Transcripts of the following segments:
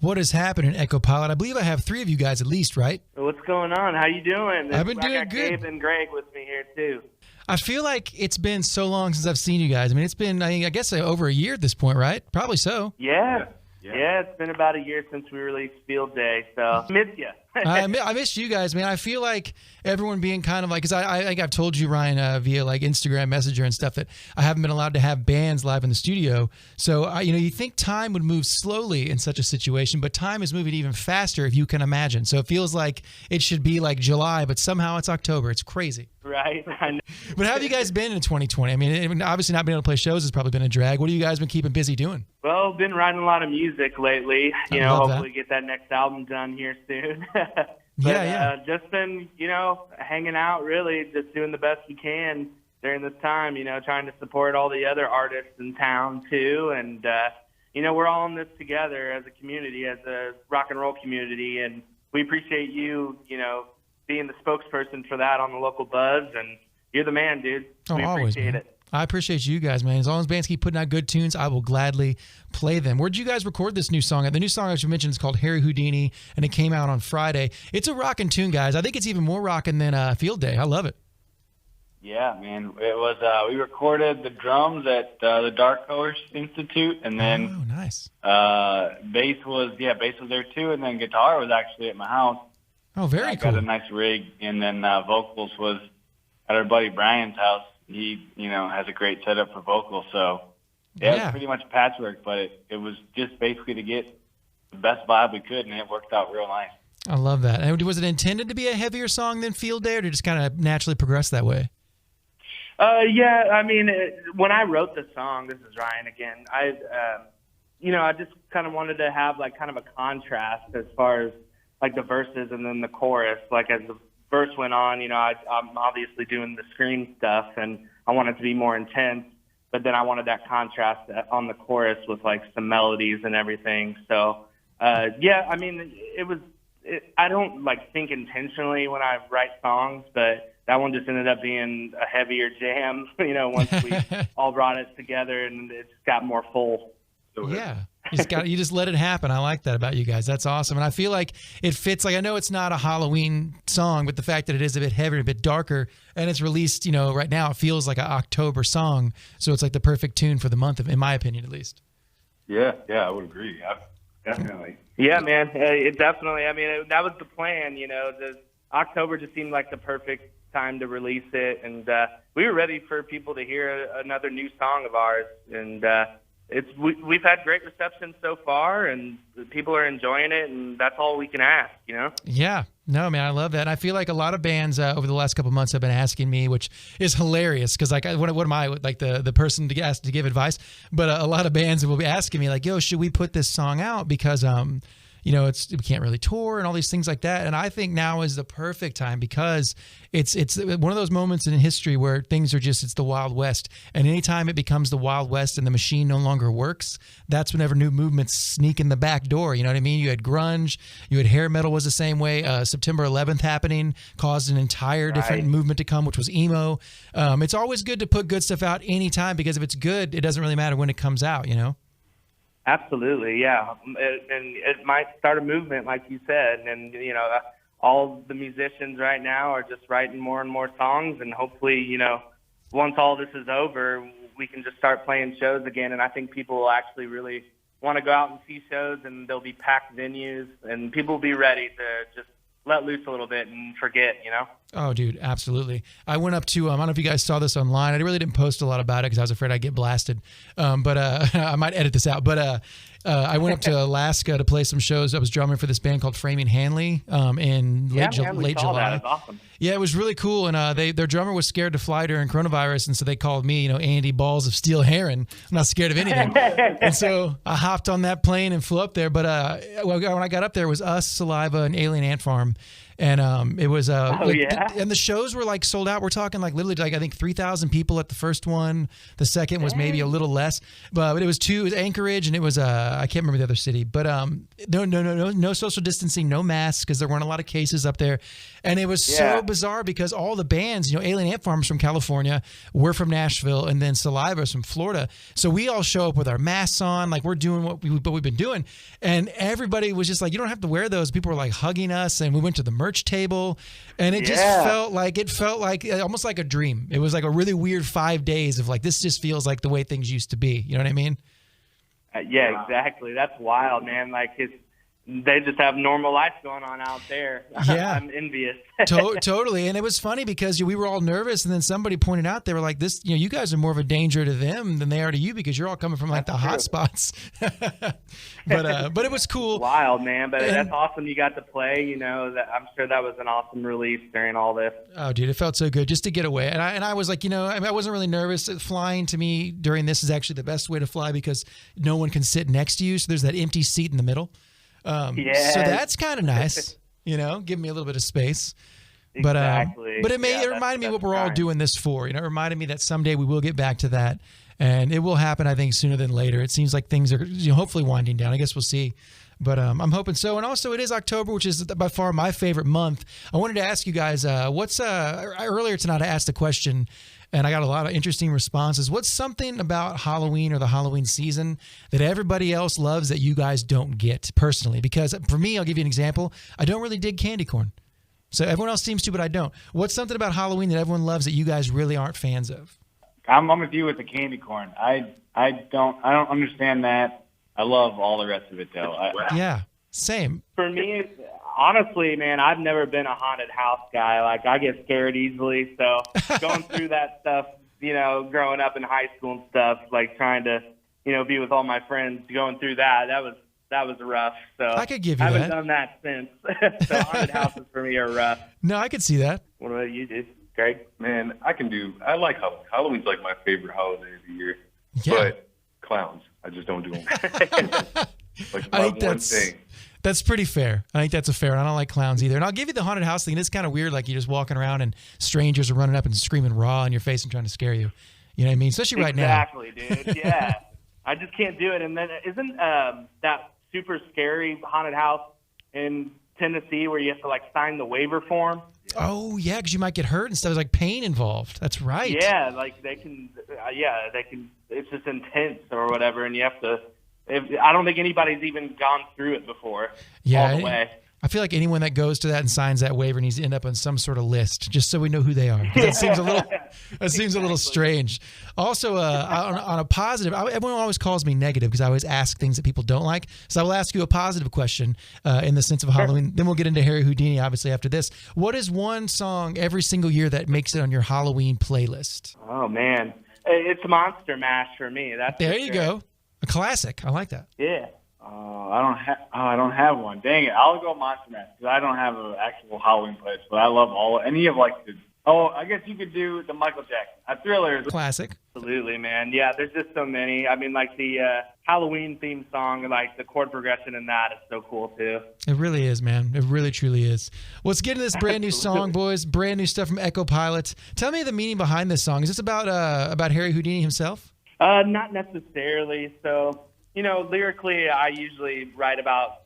What is happening, Echo Pilot? I believe I have 3 of you guys at least, right? What's going on? How you doing? I've been doing got good. Gabe and Greg with me here too. I feel like it's been so long since I've seen you guys. I mean, it's been, I guess, over a year at this point, right? Probably so. Yeah, it's been about a year since we released Field Day, so miss you. I miss you guys, man. I feel like everyone being kind of like, because I think I've told you, Ryan, via like Instagram Messenger and stuff, that I haven't been allowed to have bands live in the studio. So, you think time would move slowly in such a situation, but time is moving even faster, if you can imagine. So it feels like it should be like July, but somehow it's October. It's crazy. Right. I know. But how have you guys been in 2020? I mean, obviously not being able to play shows has probably been a drag. What have you guys been keeping busy doing? Well, been writing a lot of music lately. Hopefully get that next album done here soon. But, just been, hanging out, really, just doing the best we can during this time, trying to support all the other artists in town, too. And, we're all in this together as a community, as a rock and roll community. And we appreciate you, being the spokesperson for that on the local buzz. And you're the man, dude. We appreciate it. I appreciate you guys, man. As long as bands keep putting out good tunes, I will gladly play them. Where'd you guys record this new song? The new song, as you mentioned, is called Harry Houdini, and it came out on Friday. It's a rockin' tune, guys. I think it's even more rockin' than Field Day. I love it. Yeah, man. It was. We recorded the drums at the Dark Horse Institute, and then nice. Bass was there too, and then guitar was actually at my house. Oh, very cool. I got a nice rig, and then vocals was at our buddy Brian's house. He, has a great setup for vocals, so it was pretty much patchwork, but it was just basically to get the best vibe we could, and it worked out real nice. I love that. And was it intended to be a heavier song than Field Day, or did it just kind of naturally progress that way? When I wrote the song, this is Ryan again, I just kind of wanted to have like kind of a contrast as far as like the verses and then the chorus. Like as the verse went on, I'm obviously doing the scream stuff and I wanted to be more intense, but then I wanted that contrast on the chorus with like some melodies and everything. So, I don't like think intentionally when I write songs, but that one just ended up being a heavier jam, once we all brought it together and it just got more full. Yeah. You just let it happen. I like that about you guys. That's awesome. And I feel like it fits. Like, I know it's not a Halloween song, but the fact that it is a bit heavier, a bit darker, and it's released, right now, it feels like an October song. So it's like the perfect tune for the month, in my opinion, at least. Yeah, I would agree. Definitely. Yeah, man. It definitely. That was the plan. The October just seemed like the perfect time to release it, and we were ready for people to hear another new song of ours, and we've had great reception so far, and people are enjoying it, and that's all we can ask, Yeah. No, man, I love that. And I feel like a lot of bands over the last couple of months have been asking me, which is hilarious because, like, what am I, like the person to ask to give advice? But a lot of bands will be asking me, like, yo, should we put this song out? Because, we can't really tour and all these things like that. And I think now is the perfect time because it's one of those moments in history where things are it's the Wild West. And anytime it becomes the Wild West and the machine no longer works, that's whenever new movements sneak in the back door. You know what I mean? You had grunge, you had hair metal was the same way. September 11th happening caused an entire different movement to come, which was emo. It's always good to put good stuff out anytime because if it's good, it doesn't really matter when it comes out, Absolutely, yeah. And it might start a movement, like you said. And, all the musicians right now are just writing more and more songs. And hopefully, once all this is over, we can just start playing shows again. And I think people will actually really want to go out and see shows, and there'll be packed venues. And people will be ready to just let loose a little bit and forget, Oh, dude, absolutely. I went up to, I don't know if you guys saw this online. I really didn't post a lot about it because I was afraid I'd get blasted. But I might edit this out. But I went up to Alaska to play some shows. I was drumming for this band called Framing Hanley in late July. That. It's awesome. Yeah, it was really cool. And their drummer was scared to fly during coronavirus. And so they called me, Andy Balls of Steel Herrin. I'm not scared of anything. And so I hopped on that plane and flew up there. But when I got up there, it was us, Saliva, and Alien Ant Farm. And it was and the shows were like sold out. We're talking like literally like I think 3,000 people at the first one. The second was maybe a little less, but it was Anchorage, and it was I can't remember the other city. But no social distancing, no masks because there weren't a lot of cases up there, and it was so bizarre because all the bands, Alien Ant Farm's from California, we're from Nashville, and then Saliva's from Florida. So we all show up with our masks on, like we're doing what we've been doing, and everybody was just like, you don't have to wear those. People were like hugging us, and we went to the merch table, and it just felt like almost like a dream. It was like a really weird 5 days of like, this just feels like the way things used to be. You know what I mean? Yeah, exactly. That's wild, man. Like they just have normal life going on out there. Yeah. I'm envious. Totally. And it was funny because we were all nervous, and then somebody pointed out, they were like, this, you guys are more of a danger to them than they are to you because you're all coming from like the hot spots. But it was cool. Wild, man. But that's awesome you got to play, that I'm sure that was an awesome release during all this. Oh, dude, it felt so good just to get away. And I was like, I wasn't really nervous. Flying to me during this is actually the best way to fly because no one can sit next to you. So there's that empty seat in the middle. So that's kind of nice, give me a little bit of space. Exactly. But it reminded me what we're all doing this for. It reminded me that someday we will get back to that, and it will happen, I think, sooner than later. It seems like things are hopefully winding down. I guess we'll see. But I'm hoping so. And also it is October, which is by far my favorite month. I wanted to ask you guys, earlier tonight I asked a question, and I got a lot of interesting responses. What's something about Halloween or the Halloween season that everybody else loves that you guys don't get personally? Because for me, I'll give you an example. I don't really dig candy corn. So everyone else seems to, but I don't. What's something about Halloween that everyone loves that you guys really aren't fans of? I'm with you with the candy corn. I don't understand that. I love all the rest of it, though. Yeah, same. For me, honestly, man, I've never been a haunted house guy. Like, I get scared easily. So going through that stuff, growing up in high school and stuff, like trying to, be with all my friends, going through that was rough. So I could give you I that. haven't done that since. So haunted houses for me are rough. No, I could see that. What about you, dude? Greg? Man, I like Halloween. Halloween's like my favorite holiday of the year. Yeah. But clowns, I just don't do them. Like I think that's pretty fair. I think that's a fair. I don't like clowns either. And I'll give you the haunted house thing. It's kind of weird. Like you're just walking around and strangers are running up and screaming raw in your face and trying to scare you. You know what I mean? Especially right now. Exactly, dude. Yeah. I just can't do it. And then isn't that super scary haunted house in Tennessee where you have to like sign the waiver form? Oh yeah, because you might get hurt and stuff. There's like pain involved. That's right. Yeah, like they can. It's just intense or whatever, and you have to. I don't think anybody's even gone through it before. Yeah, all the way. I feel like anyone that goes to that and signs that waiver needs to end up on some sort of list, just so we know who they are. That seems a little strange. Also, on a positive, everyone always calls me negative because I always ask things that people don't like. So I will ask you a positive question in the sense of Halloween. Then we'll get into Harry Houdini, obviously, after this. What is one song every single year that makes it on your Halloween playlist? Oh, man. It's Monster Mash for me. There you go. A classic. I like that. Yeah. I don't have one. Dang it! I'll go Monster Mash because I don't have an actual Halloween playlist, but I love any of like the. Oh, I guess you could do the Michael Jackson. Thriller is classic. Absolutely, man. Yeah, there's just so many. I mean, like the Halloween theme song, like the chord progression in that is so cool too. It really is, man. It really, truly is. Well, let's get into this brand new song, boys. Brand new stuff from Echo Pilot. Tell me the meaning behind this song. Is this about Harry Houdini himself? Not necessarily. So, lyrically, I usually write about,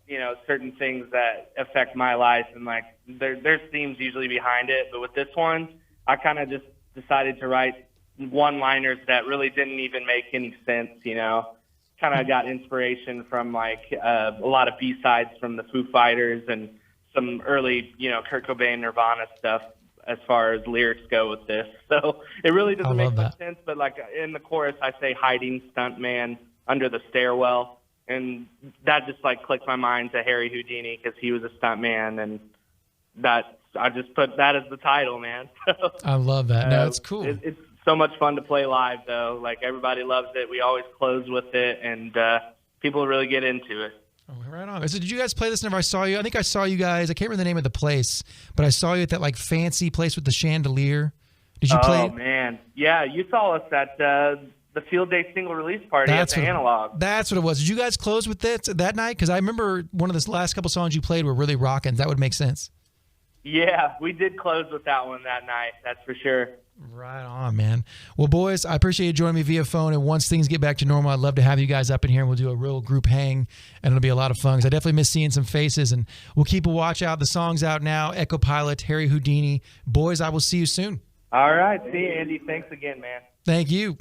certain things that affect my life, and like there's themes usually behind it. But with this one, I kind of just decided to write one-liners that really didn't even make any sense, Kind of got inspiration from like a lot of B-sides from the Foo Fighters and some early, Kurt Cobain, Nirvana stuff as far as lyrics go with this. So it really doesn't make much sense, but like in the chorus, I say hiding stuntman under the stairwell. And that just like clicked my mind to Harry Houdini because he was a stuntman, and I just put that as the title, man. I love that. No, it's cool. It's so much fun to play live, though. Like everybody loves it. We always close with it, and people really get into it. Oh, right on. So did you guys play this whenever I saw you? I think I saw you guys. I can't remember the name of the place, but I saw you at that like fancy place with the chandelier. Did you play? Oh, man. Yeah, you saw us at the Field Day single release party at the Analog. That's what it was. Did you guys close with it that night? Because I remember one of the last couple songs you played were really rocking. That would make sense. Yeah, we did close with that one that night. That's for sure. Right on, man. Well, boys, I appreciate you joining me via phone. And once things get back to normal, I'd love to have you guys up in here and we'll do a real group hang and it'll be a lot of fun. 'Cause I definitely miss seeing some faces and we'll keep a watch out. The song's out now. Echo Pilot, Harry Houdini. Boys, I will see you soon. All right. See you, Andy. Thanks again, man. Thank you.